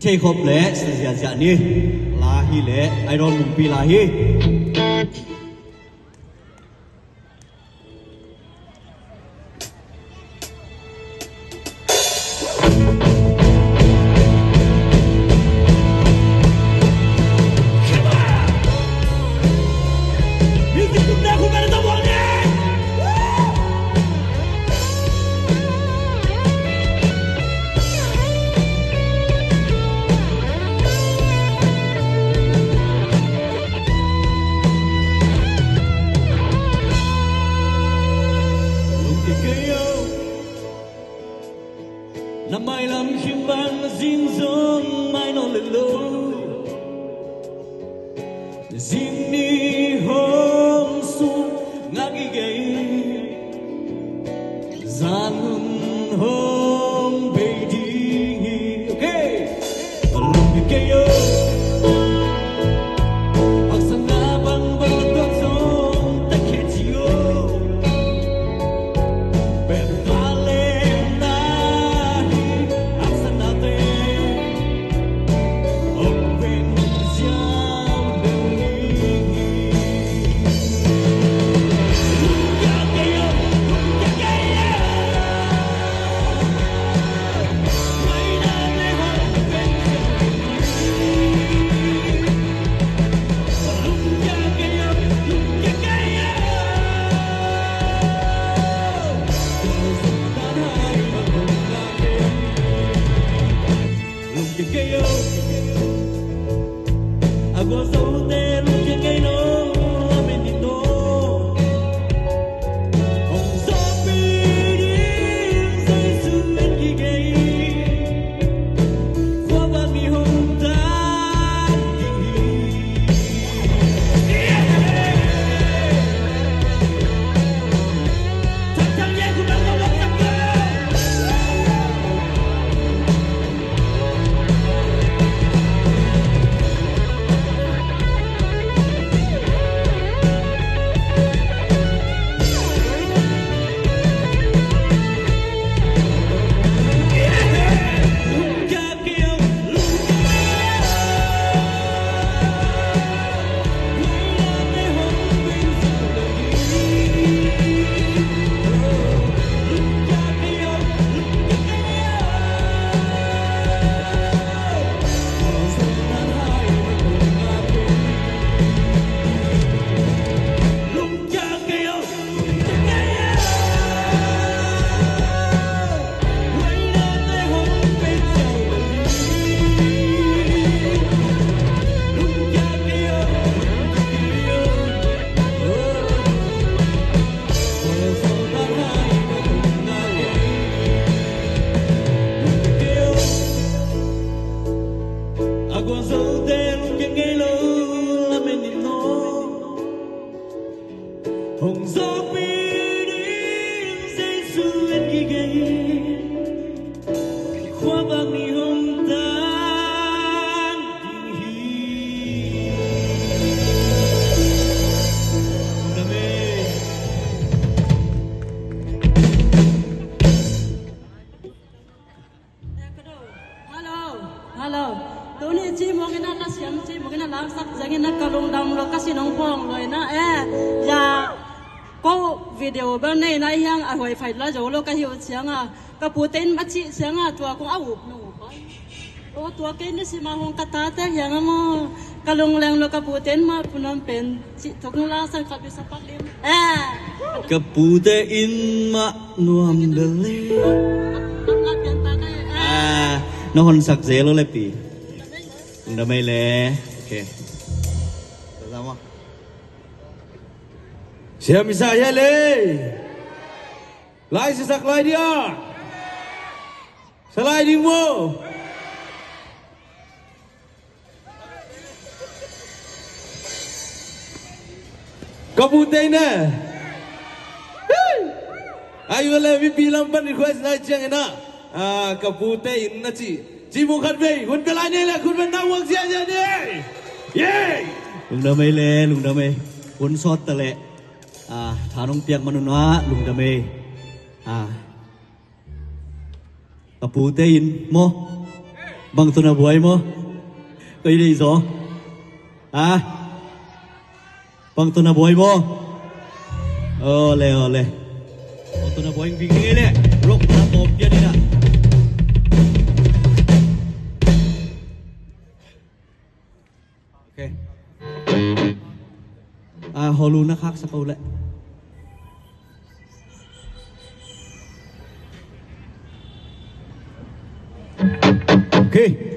เทคบและเสียจะนี่ลาฮีและไอรอนมุงปีลาฮีNăm mai lắm khiêm vang zin dông mai non lên lô zin đi hôm su ngã ghi gầy gian hôm về đi ok lúc đi cây ơi hoặc sang ngã băng băng tuột giông ta khẽ chiều bèn ta lên Hồng gió bi đi dây duyên ghi gầy khoa vàng ni hồng tan đi đam mê hello tôi này chỉ một cái là xiêm chỉ một cái là làm sắc giống như là cá lồng đong rồi cá xin nông phong rồi na ya có video bên này này yang à hồi phải là rồi lo cái hiệu tiếng à cái bút tên bắt chị tiếng à tua cũng áo nụ ô tua cái này xí mà hong kata thế yang mà cái lồng leng lo cái bút tên mà punom pen chị thuộc là sang cái bisa palim cái bút tên mà nuam bele nó hôn sặc dễ lo lại pi đam mê lệ ok làm không Siapa saya le? Lai sesak lai dia. Selai di mu. Kabutai na. Ayo le bibi lamban request lai chang na. Kabutai na chi. Chi mu khat be, hun ka lai ne la kun ban na wang sia sia ni. Yey. Lung đam mê le, lung đam mê. Hun sot ta le. Thả nông tiệc mà nó lùng đam mê bù tên mô bang tu na buhay mo? Kayo na iso? Ha? Bang tu na buhay mo? Ole, ole. Bang tu na buhay yung bigay ile. Rock na top yan nila. Okay. Holo na kak sa kaula. Okay.